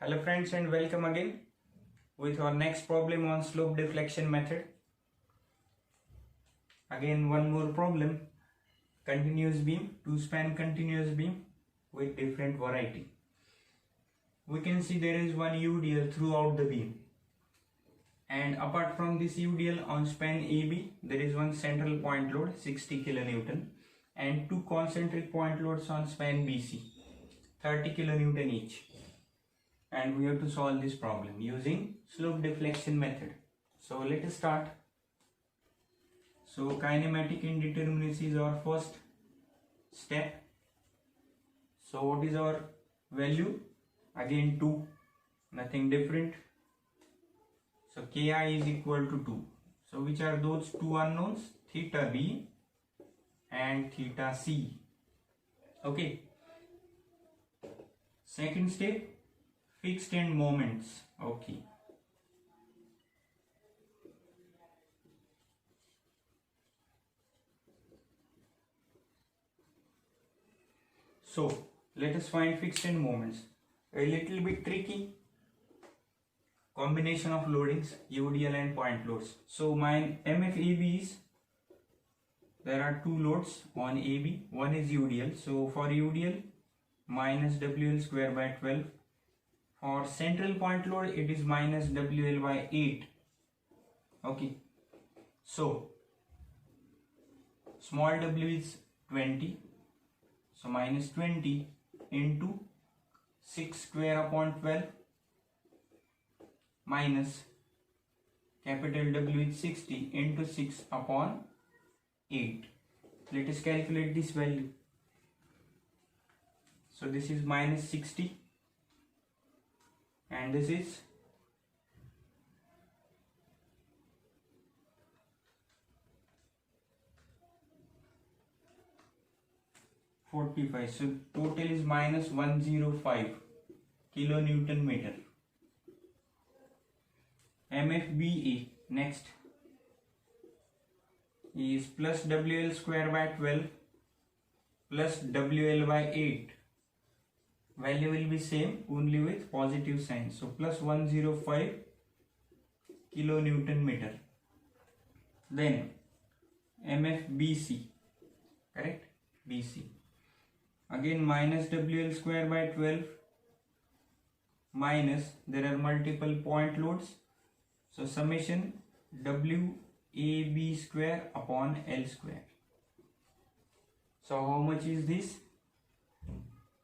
Hello friends and welcome again with our next problem on slope deflection method. Again one more problem, continuous beam, two span continuous beam with different variety. We can see there is one UDL throughout the beam, and apart from this UDL on span AB there is one central point load 60 kN and two concentric point loads on span BC 30 kN each. And we have to solve this problem using slope deflection method. So let us start. So kinematic indeterminacy is our first step. So what is our value? Again 2, nothing different. So Ki is equal to 2. So which are those two unknowns? Theta B and theta C. Okay. Second step, fixed end moments. Okay. So let us find fixed end moments. A little bit tricky. Combination of loadings, UDL and point loads. So my MFAB is, there are two loads on AB. One is UDL. So for UDL, minus WL square by 12. For central point load, it is minus WL by 8. Okay. So small w is 20. So minus 20 into 6 square upon 12 minus capital W is 60 into 6 upon 8. Let us calculate this value. So this is minus 60 and this is 45. So total is minus 105 kilonewton meter. MFBA next is plus WL square by 12 plus WL by 8. Value will be same, only with positive sign. So plus 105 kilonewton meter. Then MFBC, correct? BC. Again minus WL square by 12 minus, there are multiple point loads. So summation WAB square upon L square. So how much is this?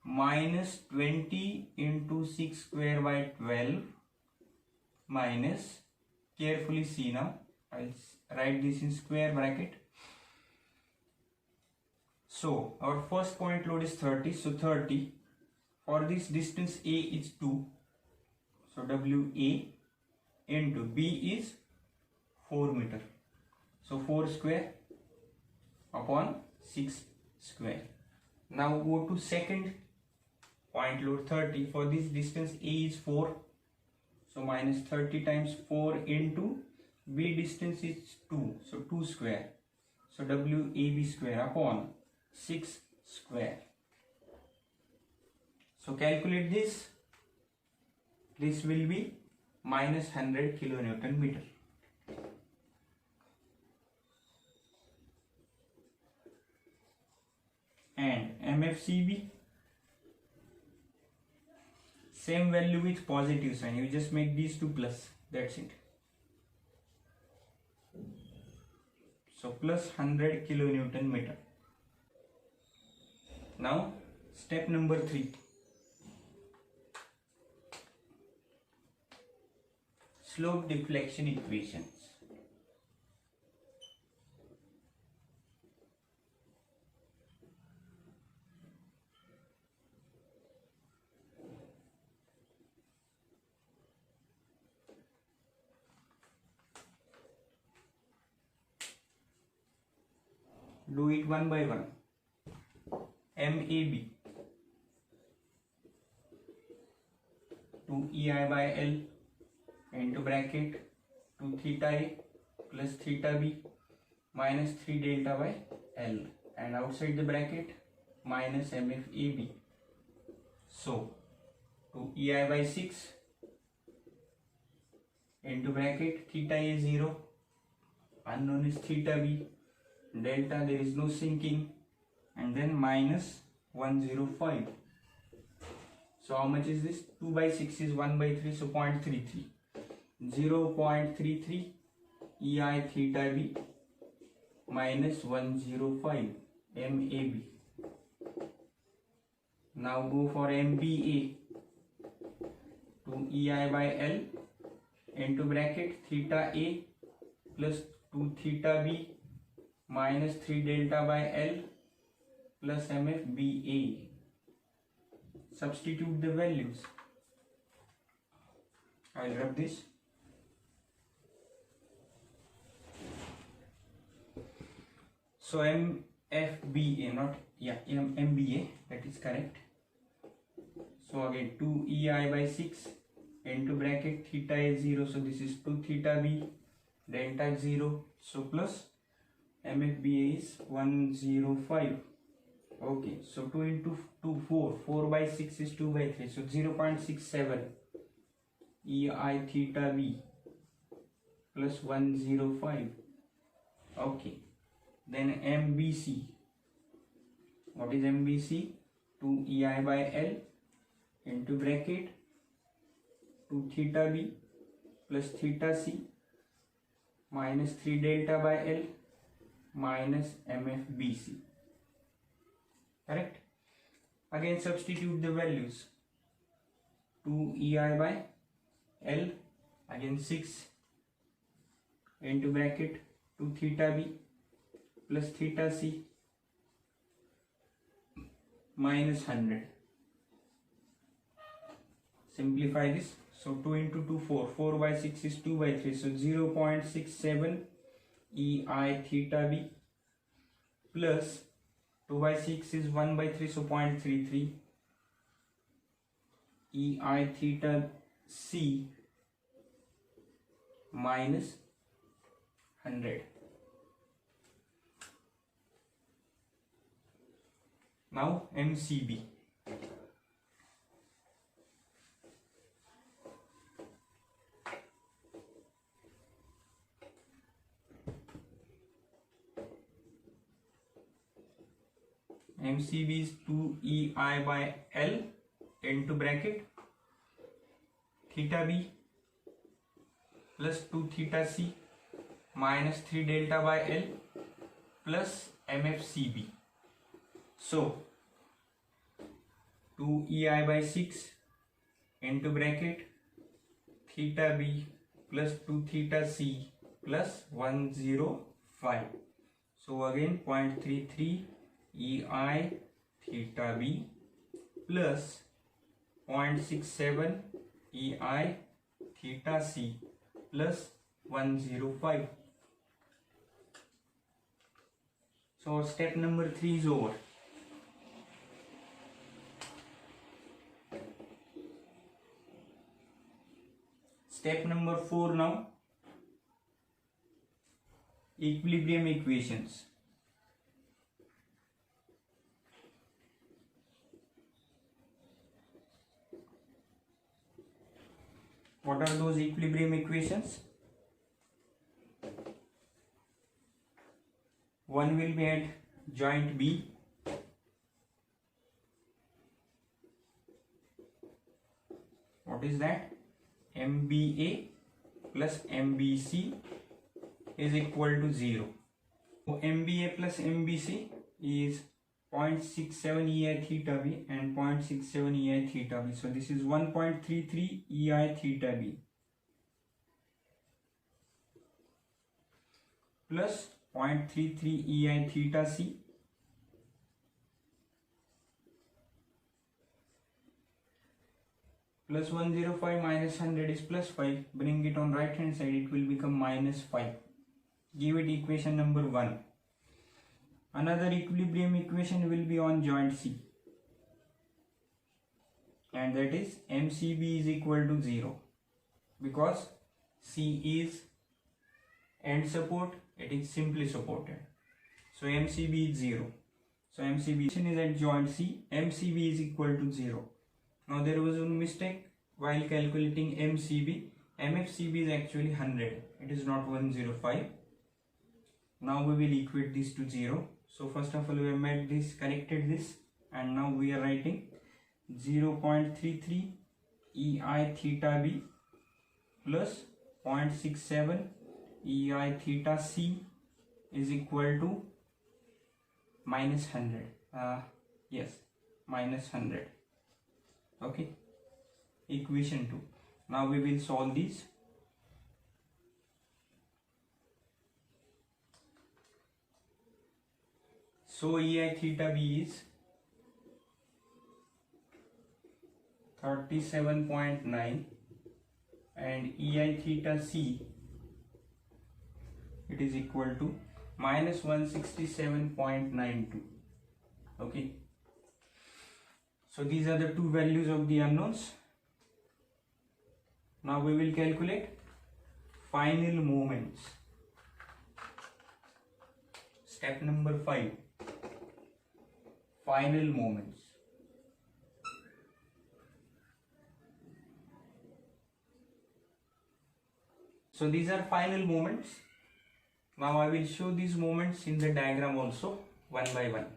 Minus 20 into 6 square by 12 minus, carefully see now, I'll write this in square bracket. So our first point load is 30, so 30. For this distance A is 2, so WA into B is 4 meter. So 4 square upon 6 square. Now go to second point load 30. For this distance A is 4, so minus 30 times 4 into B distance is 2, so 2 square. So WAB square upon 6 square. So calculate this. This will be minus 100 kilonewton meter. And MFCB, same value with positive sign. You just make these two plus. That's it. So plus 100 kilonewton meter. Now step number 3. Slope deflection equations. Do it one by one. MAB 2 EI by L into bracket 2 theta A plus theta B minus 3 delta by L, and outside the bracket minus MFAB. So to EI by 6 into bracket theta A 0, unknown is theta B, delta there is no sinking, and then minus 105. So how much is this? 2 by 6 is 1 by 3, so 0.33. 0.33 EI theta B minus 105 MAB. Now go for MBA to EI by L into bracket theta A plus 2 theta B minus 3 delta by L plus MFBA. Substitute the values. I will rub this. So MFBA, MBA, that is correct. So again 2 EI by 6 into bracket theta A 0, so this is 2 theta B, delta 0, so plus MFBA is 105. Okay, so 2 into 2, 4, 4 by 6 is 2 by 3, so 0.67 EI theta B plus 105. Okay, then MBC. What is MBC? 2 EI by L into bracket 2 theta B plus theta C minus 3 delta by L minus MFBC. Correct? Again substitute the values. 2 EI by L, again 6 into bracket 2 theta B plus theta C minus 100. Simplify this. So 2 into 2, 4. 4 by 6 is 2 by 3. So 0.67 EI theta B plus 2 by 6 is 1 by 3. So 0.33 EI theta C minus 100. Now MCB. MCB is 2 EI by L into bracket theta B plus 2 theta C minus 3 delta by L plus MFCB. So 2 EI by 6 into bracket theta B plus 2 theta C plus 105. So again 0.33 EI theta B plus 0.67 EI theta C plus 105. So step number 3 is over. Step number 4 now. Equilibrium equations. What are those equilibrium equations? One will be at joint B. What is that? MBA plus MBC is equal to 0. So MBA plus MBC is 0.67 EI theta B and 0.67 EI theta B. So this is 1.33 EI theta B plus 0.33 EI theta C plus 105 minus 100 is plus 5. Bring it on right hand side, it will become minus 5. Give it equation number 1. Another equilibrium equation will be on joint C, and that is MCB is equal to 0 because C is end support, it is simply supported. So MCB is 0. So MCB is at joint C, MCB is equal to 0. Now there was one mistake while calculating MCB. MFCB is actually 100. It is not 105. Now we will equate this to 0. So first of all we have made this, corrected this, and now we are writing 0.33 EI theta B plus 0.67 EI theta C is equal to minus 100. Yes, minus 100. Okay, equation 2. Now we will solve these. So EI theta B is 37.9 and EI theta C, it is equal to minus 167.92. Okay, so these are the two values of the unknowns. Now we will calculate final moments. Step number 5, final moments. So these are final moments. Now I will show these moments in the diagram also, one by one.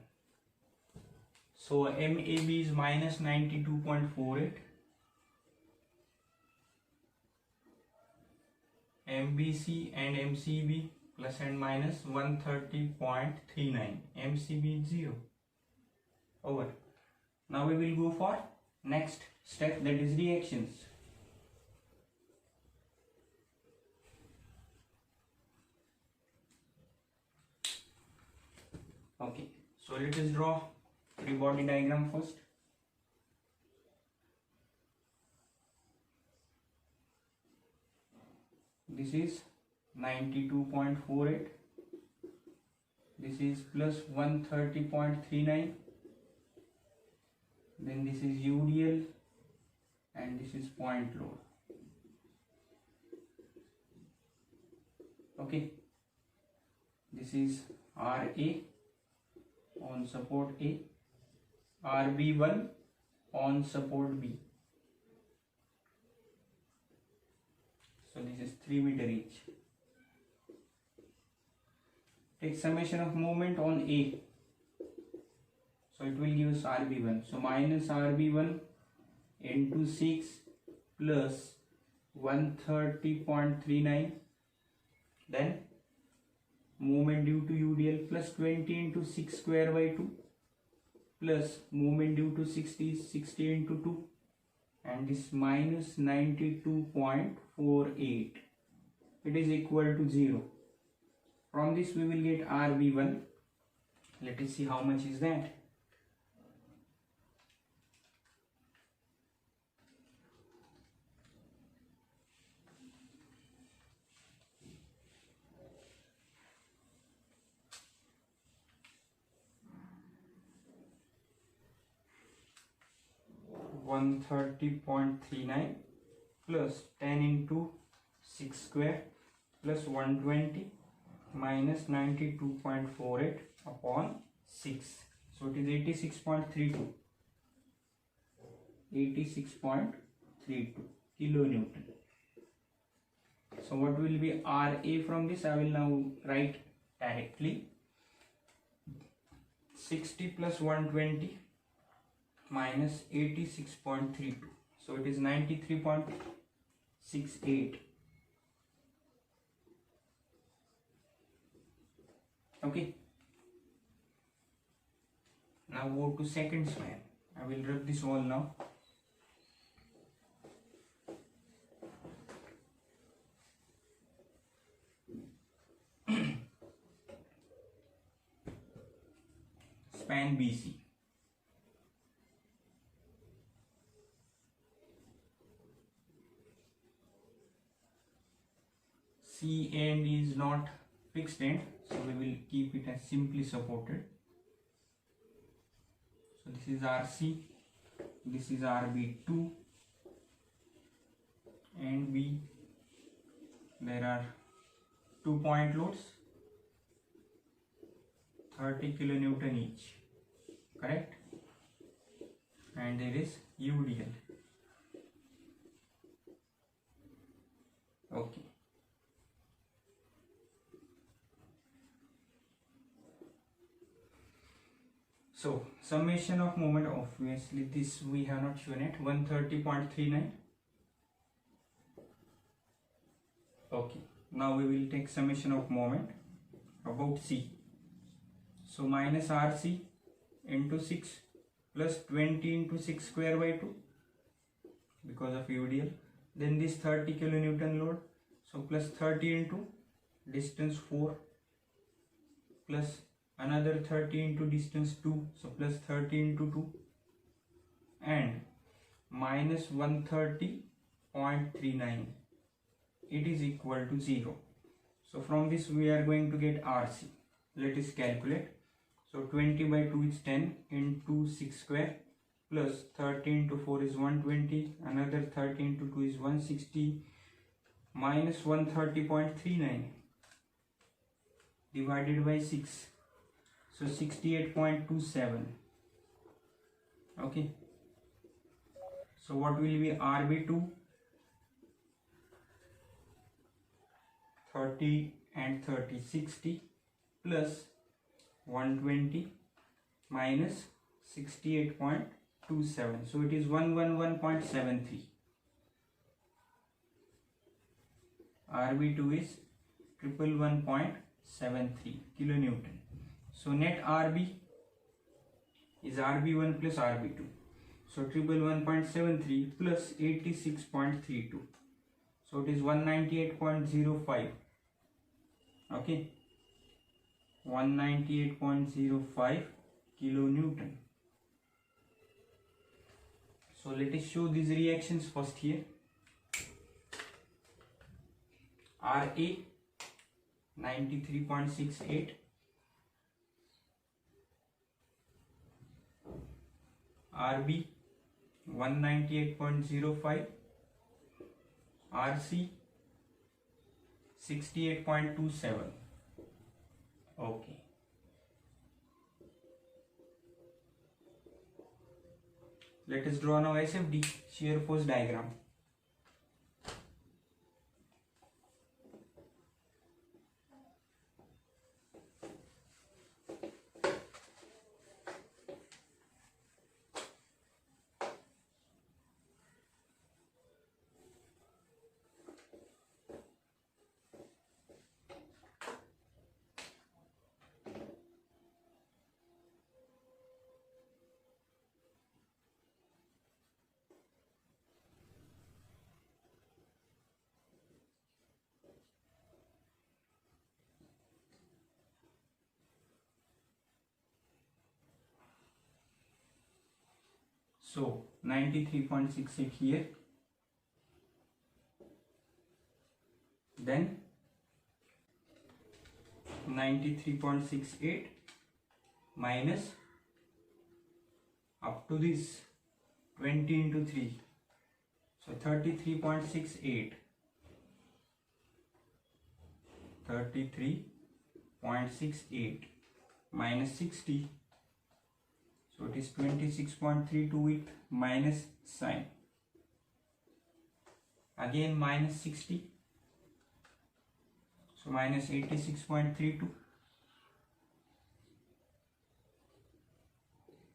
So MAB is minus 92.48, MBC and MCB plus and minus 130.39, MCB is 0. Over. Now we will go for next step, that is reactions. Okay, so let us draw Freebody diagram first. This is 92.48, this is plus 130.39, then this is UDL and this is point load. Okay, this is RA on support A, RB1 on support B. So this is 3 meter each. Take summation of moment on A. So it will give us RB1. So minus RB1 into 6 plus 130.39. Then moment due to UDL plus 20 into 6 square by 2 plus moment due to 60 is 60 into 2 and this minus 92.48. It is equal to 0. From this we will get RB1. Let us see how much is that. $130.39 plus 10 into 6 square plus 120 minus 92.48 upon 6. So it is 86.32. 86.32 kilonewton. So what will be RA from this? I will now write directly. 60 plus 120 minus 86.32. So it is 93.68. Okay. Now go to second span. I will rub this all now. Span BC. C end is not fixed end, so we will keep it as simply supported. So this is RC, this is RB2 and B. There are 2 point loads, 30 kilonewton each, correct? And there is UDL. Okay. So summation of moment, obviously this we have not shown it, 130.39. Okay, now we will take summation of moment about C. So minus RC into 6 plus 20 into 6 square by 2 because of UDL. Then this 30 kilonewton load, so plus 30 into distance 4 plus another 30 into distance 2, so plus 30 into 2 and minus 130.39, it is equal to 0. So from this we are going to get RC. Let us calculate. So 20 by 2 is 10 into 6 square plus 30 into 4 is 120, another 30 into 2 is 160, minus 130.39 divided by 6, so 68.27. Okay, so what will be RB2? 30 and 30, 60 plus 120 minus 68.27, so it is 111.73. RB2 is 111.73 kilonewton. So net RB is RB1 plus RB2. So 111.73 plus 86.32. So it is 198.05. Okay. 198.05 kilonewton. So let us show these reactions first here. RA 93.68, RB 198.05, RC 68.27. Okay. Let us draw now SFD, shear force diagram. So 93.68 here, then 93.68 minus up to this 20 into 3, so 33.68, 33.68 minus 60, so it is 26.32 with minus sign, again minus 60, so minus 86.32,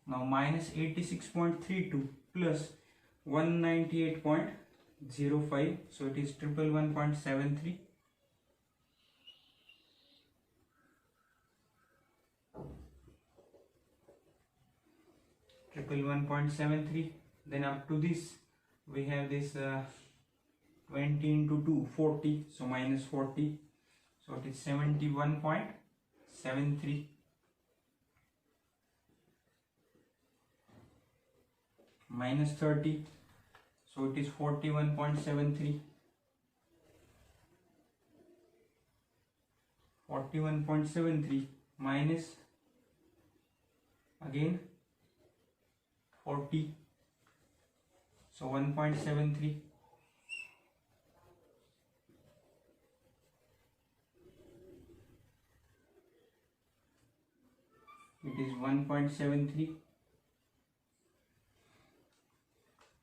now minus 86.32 plus 198.05, so it is 111.73, then up to this we have this 20 into 2, 40, so minus 40, so it is 71.73, minus 30, so it is 41.73, 41.73 minus again 40, so 1.73, it is 1.73,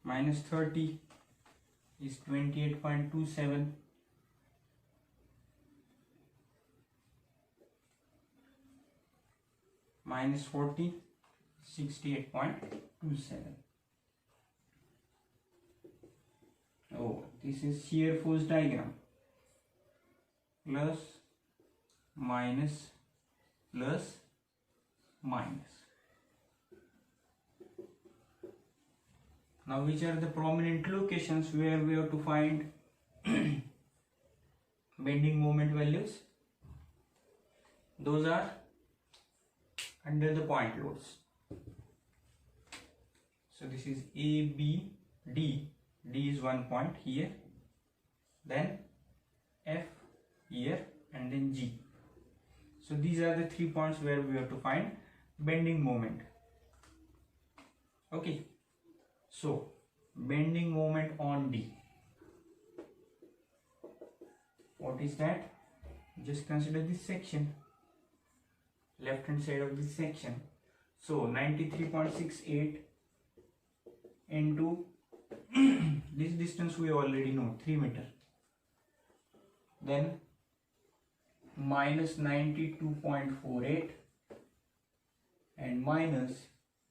minus 30 is 28.27, minus 40 68.27. Oh, this is shear force diagram. Plus, minus, plus, minus. Now, which are the prominent locations where we have to find bending moment values? Those are under the point loads. So this is A, B, D. D is one point here, then F here, and then G. So these are the 3 points where we have to find bending moment. Okay. So bending moment on D. What is that? Just consider this section, left hand side of this section. So 93.68 into this distance we already know, 3 meter. Then minus 92.48 and minus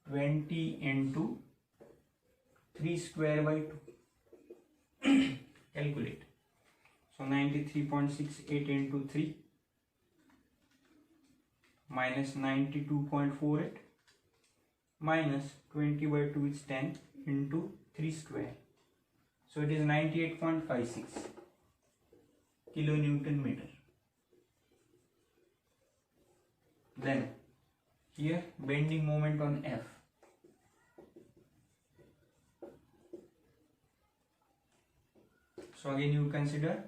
20 into 3 square by 2. Calculate. So 93.68 into 3 minus 92.48 minus 20 by 2 is 10 into 3 square. So it is 98.56 kilonewton meter. Then here bending moment on F. So again you consider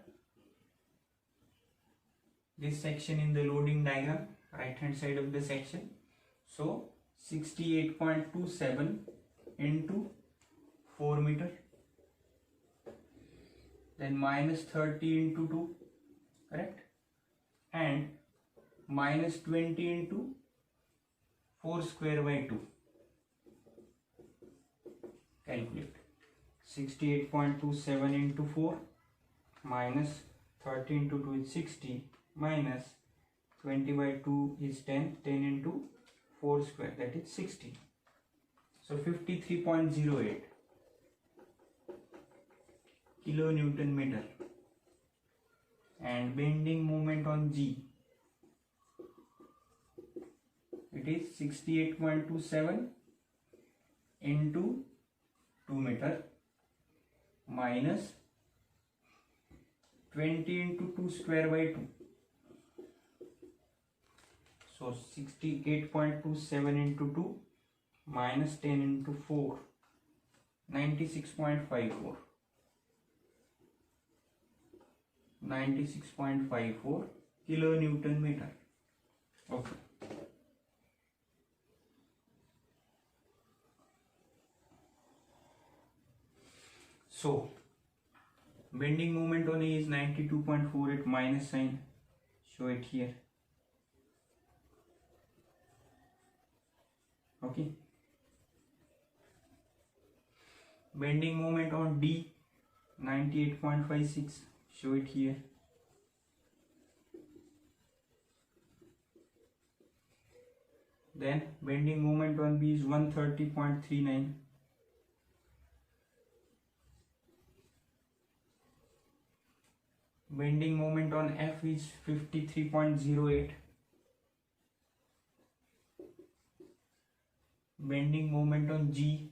this section in the loading diagram, right hand side of the section. So 68.27 into 4 meter, then minus 30 into 2, correct, and minus 20 into 4 square by 2. Calculate. 68.27 into 4 minus 30 into 2 is 60 minus 20 by 2 is 10, 10 into 4 square, that is 60. So 53.08 kilonewton meter. And bending moment on G, it is 68.27 into 2 meter minus 20 into 2 square by 2. So 68.27 into 2 minus 10 into 4, 96.54. 96.54 kilonewton meter. Okay. So bending moment on A is 92.48 minus sign. Show it here. Okay. Bending moment on D 98.56. Show it here. Then bending moment on B is 130.39. Bending moment on F is 53.08. Bending moment on G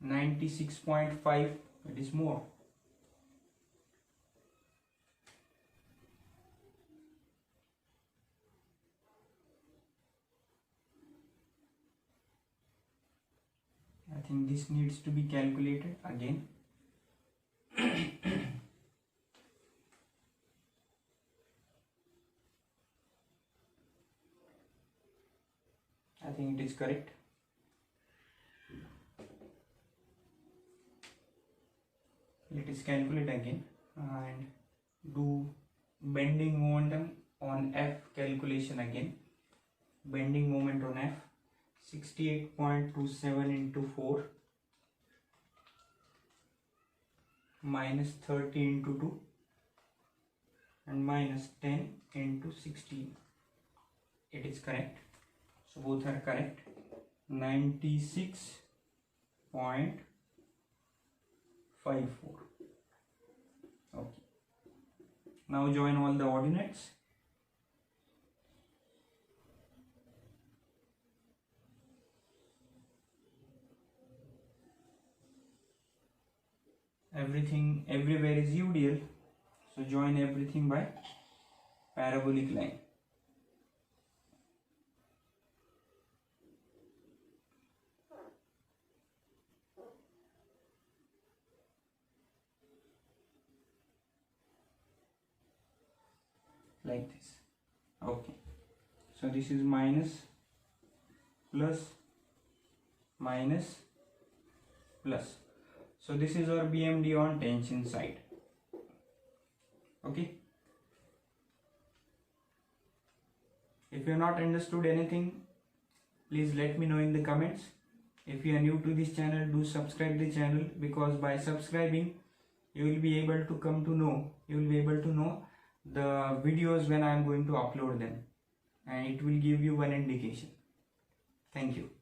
96.5. It is more. I think this needs to be calculated again. I think it is correct. Let us calculate again and do bending moment on F calculation again. Bending moment on F 68.27 into 4 minus 30 into 2 and minus 10 into 16. It is correct. So both are correct. 96.54. Okay. Now join all the ordinates. Everything everywhere is UDL, so join everything by parabolic line. Like this. Okay, so this is minus, plus, minus, plus. So this is our BMD on tension side. Okay. If you have not understood anything, please let me know in the comments. If you are new to this channel, do subscribe the channel, because by subscribing you will be able to know the videos when I am going to upload them, and it will give you one indication. Thank you.